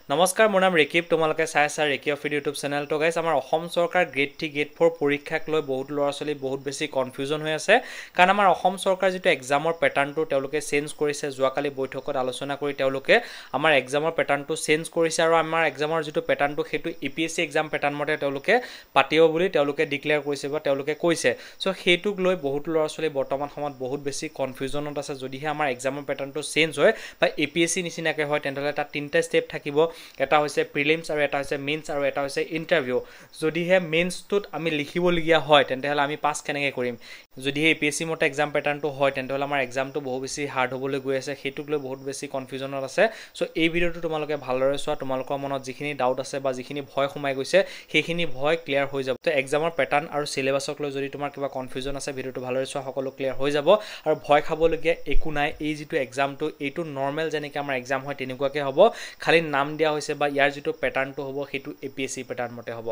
নমস্কাৰ মোৰ নাম ৰেকিব তোমালোকে চাই আছা ৰেকি অফ ইউটিউব চেনেল তো গাইস আমাৰ অসম চৰকাৰ গ্ৰেড 3 গ্ৰেড 4 পৰীক্ষাক লৈ বহুত ল'ৰা ছোৱালী বহুত বেছি কনফিউজন হৈ আছে কাৰণ আমাৰ অসম চৰকাৰ যেটো এক্সামৰ প্যাটাৰ্নটো তেওঁলোকে চেঞ্জ কৰিছে যোৱাকালি বৈঠকত আলোচনা কৰি তেওঁলোকে আমাৰ এক্সামৰ প্যাটাৰ্নটো চেঞ্জ কৰিছে আৰু আমাৰ এক্সামৰ যেটো প্যাটাৰ্নটো হেতু এপিএসসি এক্সাম প্যাটাৰ্ন মতে তেওঁলোকে পাতিব বুলি তেওঁলোকে ডিক্লেয়াৰ কৰিছে বা তেওঁলোকে কৈছে সো হেতুক লৈ বহুত ল'ৰা ছোৱালী বৰ্তমান সময়ত বহুত বেছি কনফিউজনত আছে যদিহে আমাৰ এক্সামৰ প্যাটাৰ্নটো চেঞ্জ হয় বা এপিএসসি নিচিনাকে হয় তেনহলে তা তিনটা স্টেপ থাকিব এটা হৈছে প্ৰিলিমছ আৰু এটা হৈছে মেইনছ আৰু এটা হৈছে ইন্টাৰভিউ যদিহে মেইনছটোত আমি লিখিবলগিয়া হয় তেনহলে আমি পাস কেনেকৈ কৰিম যদিহে এপিএসসি মতে এক্সাম প্যাটাৰ্নটো হয় তেনহলে আমাৰ এক্সামটো বহু বেছি হাৰ্ড হ'বলৈ গৈ আছে হেতুক লৈ বহুত বেছি কনফিউজনত আছে সো এই ভিডিওটো তোমালোকে ভালদৰে চোৱা তোমালোকৰ মনত যিখিনি ডাউট আছে বা যিখিনি ভয় সোমাই গৈছে সেইখিনি ভয় ক্লিয়াৰ হৈ যাব তো এক্সামৰ প্যাটাৰ্ন আৰু সিলেবাসক লৈ যদি তোমাৰ কিবা কনফিউজন আছে ভিডিওটো ভালদৰে চোৱা সকলো ক্লিয়াৰ হৈ যাব আৰু ভয় খাবলগিয়া একো নাই এই যেটো এক্সামটো এইটো নৰমাল যেনেকৈ আমাৰ এক্সাম হয় তেনেকুৱাকে হ'ব খালি নাম দিয়া হৈছে বা ইয়াৰ যেটো প্যাটাৰ্নটো হ'ব হেতু এপিএসসি প্যাটাৰ্ন মতে হ'ব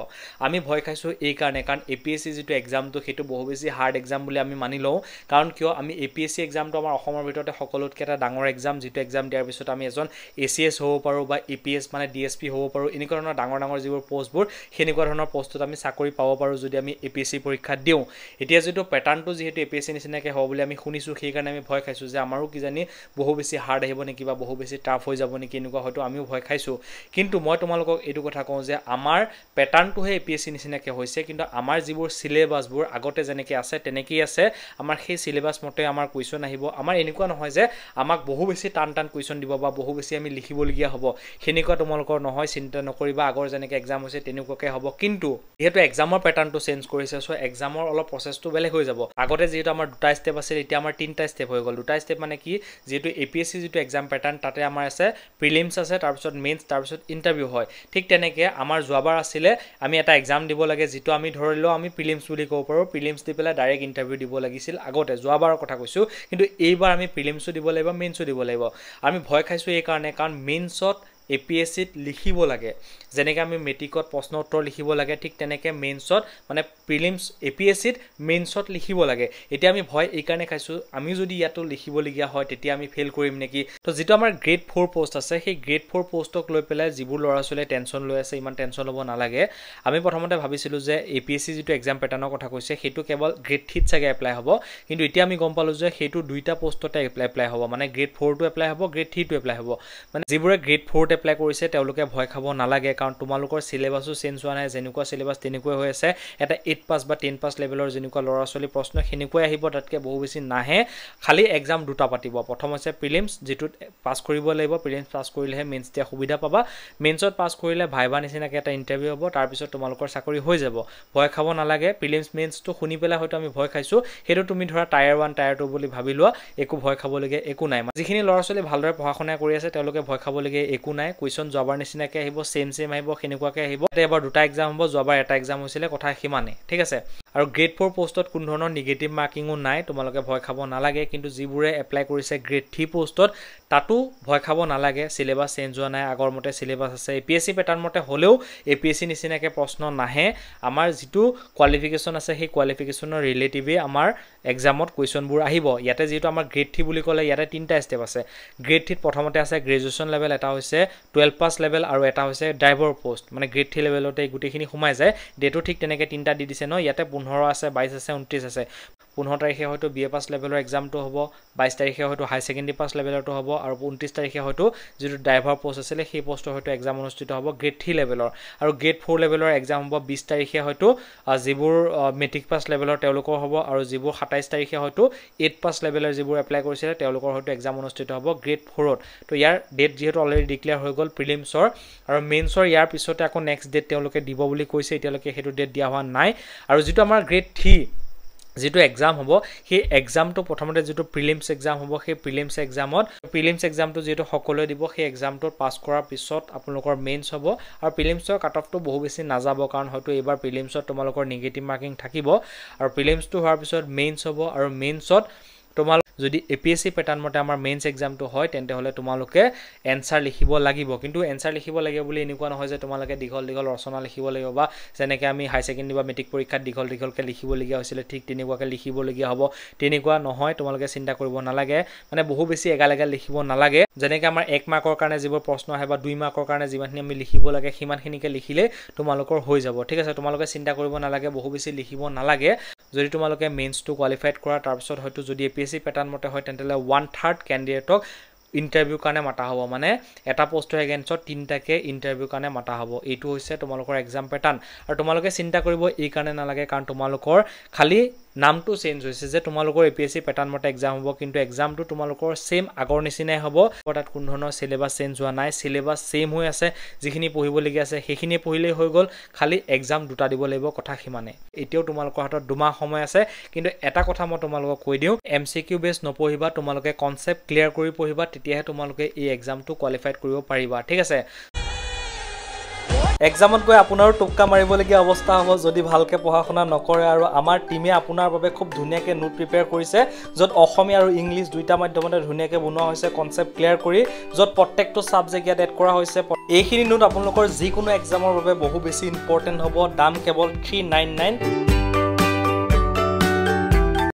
আমি ভয় খাইছো এই কাৰণে কাৰণ এপিএসসি যেটো এক্সামটো হেতু বহু বেছি হাৰ্ড এক্সাম বুলি আমি মানি লওঁ কাৰণ কিয় আমি এপিএসসি এক্সামটো আমাৰ অসমৰ ভিতৰতে সকলোতকৈ এটা ডাঙৰ এক্সাম যেটো এক্সাম দিয়াৰ পিছত আমি এজন এসিএস হ'ব পাৰো বা এপিএস মানে ডিএসপি হ'ব পাৰো এনেকুৱা ধৰণৰ ডাঙৰ যিবোৰ পোষ্টবোৰ হেনেকুৱা ধৰণৰ পোষ্টত আমি চাকৰি পাব পাৰো যদি আমি এপিএসসি পৰীক্ষা দিওঁ এতিয়া যেটো প্যাটাৰ্নটো যেহেতু এপিএসসি নিচিনাকে হ'ব বুলি আমি শুনিছো সেই কাৰণে আমি ভয় খাইছো যে আমাৰো কি জানি বহু বেছি হাৰ্ড আহিব নেকি বা বহু বেছি টাফ হৈ যাব নেকি এনেকুৱা হয়তো আমিও ভয় খাইছো কিন্তু মই তোমালোকক এইটো কথা কওঁ যে আমাৰ প্যাটাৰ্নটোহে এপিএসসি নিচিনাকে হৈছে কিন্তু আমাৰ যিবোৰ সিলেবাসবোৰ আগতে যেনেকৈ আছে তেনেকৈ আছে আমাৰ সেই সিলেবাস মতে আমাৰ কোৱেশ্চন আহিব আমাৰ এনেকুৱা নহয় যে আমাক বহু বেছি টান কোৱেশ্চন দিব বা বহু বেছি আমি লিখিবলগিয়া হ'ব হেনেকুৱা তোমালোকৰ নহয় চিন্তা নকৰিবা আগৰ যেনেকৈ এক্সাম হৈছে তেনেকুৱাকে হ'ব কিন্তু যেহেতু এক্সামৰ প্যাটাৰ্নটো চেঞ্জ কৰিছে সো এক্সামৰ অলপ প্ৰসেসটো বেলেগ হৈ যাব আগতে যেহেতু আমাৰ দুটা স্টেপ আছিল এতিয়া আমাৰ তিনটা স্টেপ হৈ গ'ল দুটা স্টেপ মানে কি যেহেতু এপিএসসি যেটো এক্সাম প্যাটাৰ্ন তাতে আমাৰ আছে প্ৰিলিমছ আছে তাৰ পিছত মেইনছ তাৰ পিছত ইন্টাৰভিউ হয় ঠিক তেনেকৈ আমাৰ যোৱাবাৰ আছিল আমি এটা এক্সাম দিব লাগে যেটো আমি ধৰিলো আমি প্ৰিলিমছ বুলি ক'ব পাৰো প্ৰিলিমছ দি পেলাই ডাইৰেক্ট ইন্টাৰভিউ দিব লাগিছিল আগতে যোৱাবাৰৰ কথা কৈছো কিন্তু এইবাৰ আমি প্ৰিলিমছো দিব লাগিব মেইনছো দিব লাগিব আমি ভয় খাইছো এই কাৰণে কাৰণ মেইনছত এপিএসসিত লিখিব লাগে যেনেকৈ আমি মেট্ৰিকত প্ৰশ্ন উত্তৰ লিখিব লাগে ঠিক তেনেকৈ মেইনছত মানে প্ৰিলিমছ এপিএসসিত মেইনছত লিখিব লাগে এতিয়া আমি ভয় এই কাৰণে খাইছো আমি যদি ইয়াতো লিখিবলগিয়া হয় তেতিয়া আমি ফেল কৰিম নেকি তো যেটো আমাৰ গ্ৰেড 4 পোষ্ট আছে সেই গ্ৰেড 4 পোষ্টক লৈ পেলাই যিবোৰ ল'ৰা ছোৱালীয়ে টেনচন লৈ আছে ইমান টেনচন ল'ব নালাগে আমি প্ৰথমতে ভাবিছিলো যে এপিএসসি যেটো এক্সাম প্যাটাৰ্নৰ কথা কৈছে হেতু কেৱল গ্ৰেড 3 চাগে এপ্লাই হ'ব কিন্তু এতিয়া আমি গম পালো যে হেতু দুইটা পোষ্টতে এপ্লাই হ'ব মানে গ্ৰেড 4 টো এপ্লাই হ'ব গ্ৰেড 3 টো এপ্লাই হ'ব মানে যিবোৰে গ্ৰেড 4 তে এপ্লাই কৰিছে তেওঁলোকে ভয় খাব নালাগে কাৰণ তোমালোকৰ সিলেবাসও চেঞ্জ হোৱা নাই যেনেকুৱা সিলেবাস তেনেকৈ হৈ আছে এটা 8 পাস বা 10 পাস লেভেলৰ যেনেকুৱা ল'ৰা ছোৱালী প্ৰশ্ন হেনেকৈ আহিব তাতকে বহু বেছি নাহে খালি এক্সাম দুটা পাতিব প্ৰথম হৈছে প্ৰিলিমছ যেটো পাস কৰিব লাগিব প্ৰিলিমছ পাস কৰিলেহে মেইনছ দিয়া সুবিধা পাবা মেইনছত পাস কৰিলে ভাইবা নিচিনাকৈ এটা ইন্টাৰভিউ হ'ব তাৰ পিছত তোমালোকৰ চাকৰি হৈ যাব ভয় খাব নালাগে প্ৰিলিমছ মেইনছটো শুনি পেলাই হয়তো আমি ভয় খাইছো হেতু তুমি ধৰা টায়াৰ 1 টায়াৰ 2 বুলি ভাবি লোৱা একো ভয় খাবলগীয়া একো নাই যিখিনি ল'ৰা ছোৱালী ভালদৰে পঢ়া-শুনা কৰি আছে তেওঁলোকে ভয় খাবলগীয়া একো নাই কোৱেশ্চন যোৱাবাৰ নিচিনাকৈ আহিব সেম আহিব হেনেকুৱাকৈ আহিব এবাৰ দুটা এক্সাম হ'ব যোৱাবাৰ এটা এক্সাম হৈছিল কথা সিমানে ঠিক আছে আৰু গ্ৰেড 4 পোষ্টত কোনো ধৰণৰ নিগেটিভ মাৰ্কিংও নাই তোমালোকে ভয় খাব নালাগে কিন্তু যিবোৰে এপ্লাই কৰিছে গ্ৰেড 3 পোষ্টত তাতো ভয় খাব নালাগে সিলেবাস চেঞ্জ হোৱা নাই আগৰ মতে সিলেবাস আছে এপিএসসি প্যাটাৰ্ন মতে হলেও এপিএসসি নিচিনাকৈ প্ৰশ্ন নাহে আমাৰ যেটো কোৱালিফিকেশন আছে সেই কোৱালিফিকেশনৰ ৰিলেটিভলি আমাৰ এক্সামত কোৱেশ্চনবোৰ আহিব ইয়াতে যেটো আমাৰ গ্ৰেড 3 বুলি ক'লে ইয়াতে তিনটা স্টেপ আছে গ্ৰেড 3 প্ৰথমতে আছে গ্ৰেজুৱেচন লেভেল এটা হৈছে 12 পাস লেভেল আৰু এটা হৈছে ড্ৰাইভাৰ পোষ্ট মানে গ্ৰেড 3 লেভেলতে গুটেখিনি সোমাই যায় ডেটো ঠিক তেনেকৈ তিনটা দি দিছে ন ইয়াতে 15 আছে 22 আছে 29 আছে 15 তাৰিখে হয়তো বিএ পাস লেভেলৰ এক্সামটো হ'ব 22 তাৰিখে হয়তো হাই সেকেন্ডাৰী পাস লেভেলৰটো হ'ব আৰু 29 তাৰিখে হয়তো যেটো ড্ৰাইভাৰ পোষ্ট আছিল সেই পোষ্টৰ হয়তো এক্সাম অনুষ্ঠিত হ'ব গ্ৰেড 3 লেভেলৰ আৰু গ্ৰেড 4 লেভেলৰ এক্সাম হ'ব 20 তাৰিখে হয়তো যিবোৰ মেট্ৰিক পাস লেভেলৰ তেওঁলোকৰ হ'ব আৰু যিবোৰ 27 তাৰিখে হয়তো 8 পাস লেভেলৰ যিবোৰ এপ্লাই কৰিছিল তেওঁলোকৰ হয়তো এক্সাম অনুষ্ঠিত হ'ব গ্ৰেড 4ত তো ইয়াৰ ডেট যেহেতু অলৰেডি ডিক্লেয়াৰ হৈ গ'ল প্ৰিলিমছৰ আৰু মেইনছৰ ইয়াৰ পিছতে আকৌ নেক্সট ডেট তেওঁলোকে দিব বুলি কৈছে এতিয়ালৈকে হেতু ডেট দিয়া হোৱা নাই আৰু যেটো আমাৰ গ্ৰেড 3 যেটো এক্সাম হ'ব সেই এক্সামটো প্ৰথমতে যেটো প্ৰিলিমছ এক্সাম হ'ব সেই প্ৰিলিমছ এক্সামটো যেটো সকলোৱে দিব সেই এক্সামটোত পাস কৰাৰ পিছত আপোনালোকৰ মেইনছ হ'ব আৰু প্ৰিলিমছৰ কাট অফটো বহু বেছি নাযাব কাৰণ হয়তো এবাৰ প্ৰিলিমছত তোমালোকৰ নিগেটিভ মাৰ্কিং থাকিব আৰু প্ৰিলিমছটো হোৱাৰ পিছত মেইনছ হ'ব আৰু মেইনছত তোমালোক যদি APSC প্যাটাৰ্ণ মতে আমাৰ মেইনছ এক্সামটো হয় তেন্তে হলে তোমালোকে এনসাৰ লিখিব লাগিব কিন্তু এনসাৰ লিখিব লাগিব বুলি এনেকুৱা নহয় যে তোমালোকে দীঘল দীঘল ৰচনা লিখিব লাগিব বা যেনেকৈ আমি হাই সেকেন্ডাৰী বা মেট্ৰিক পৰীক্ষাত দীঘল দীঘলকৈ লিখিবলগীয়া হৈছিল ঠিক তেনেকুৱাকৈ লিখিবলগীয়া হ'ব তেনেকুৱা নহয় তোমালোকে চিন্তা কৰিব নালাগে মানে বহু বেছি এগাল লিখিব নালাগে যেনেকৈ আমাৰ 1 মাৰ্কৰ কাৰণে যিবোৰ প্ৰশ্ন আহে বা 2 মাৰ্কৰ কাৰণে যিমানখিনি আমি লিখিব লাগে সিমানখিনিকে লিখিলে তোমালোকৰ হৈ যাব ঠিক আছে তোমালোকে চিন্তা কৰিব নালাগে বহু বেছি লিখিব নালাগে যদি তোমালোকে মেইনছটো কোৱালিফাইড কৰা তাৰ পিছত হয়তো যদি APSC প্যাটাৰ্ণ মতে হয় তেন্তে 1/3 ক্যান্ডিডেটক ইন্টাৰভিউ কাৰণে মাতা হ'ব মানে এটা পোষ্টৰ এগেইনষ্টত 3টাকে ইন্টাৰভিউ কাৰণে মাতা হ'ব এইটো হৈছে তোমালোকৰ এক্সাম প্যাটাৰ্ণ আৰু তোমালোকে চিন্তা কৰিব এই কাৰণে নালাগে কাৰণ তোমালোকৰ খালি নামটো চেঞ্জ হৈছে যে তোমালোকৰ APSC প্যাটাৰ্ণ মতে এক্সাম হ'ব কিন্তু এক্সামটো তোমালোকৰ সেম আগৰ নিচিনাই হ'ব তাত কোনো ধৰণৰ সিলেবাস চেঞ্জ হোৱা নাই সিলেবাস সেম হৈ আছে যিখিনি পঢ়িবলগীয়া আছে সেইখিনি পঢ়িলেই হৈ গ'ল খালি এক্সাম দুটা দিব লাগিব কথা সিমানে এতিয়াও তোমালোকৰ হাতত 2 মাহ সময় আছে কিন্তু এটা কথা মই তোমালোকক কৈ দিওঁ MCQ বেস নপঢ়িবা তোমালোকে কনসেপ্ট ক্লিয়াৰ কৰি পঢ়িবা তেতিয়াহে তোমালোকে এই এক্সামটো কোৱালিফাইড কৰিব পাৰিবা ঠিক আছে এক্সামত গৈ আপোনাৰো টুক্কা মাৰিবলগীয়া অৱস্থা হ'ব যদি ভালকৈ পঢ়া-শুনা নকৰে আৰু আমাৰ টিমে আপোনাৰ বাবে খুব ধুনীয়াকৈ নোট প্ৰিপেয়াৰ কৰিছে য'ত অসমীয়া আৰু ইংলিছ দুইটা মাধ্যমতে ধুনীয়াকৈ বনোৱা হৈছে কনসেপ্ট ক্লিয়াৰ কৰি য'ত প্ৰত্যেকটো সাবজেক্ট ইয়াত এড কৰা হৈছে এইখিনি নোট আপোনালোকৰ যিকোনো এক্সামৰ বাবে বহু বেছি ইম্পৰ্টেন্ট হ'ব দাম কেৱল 399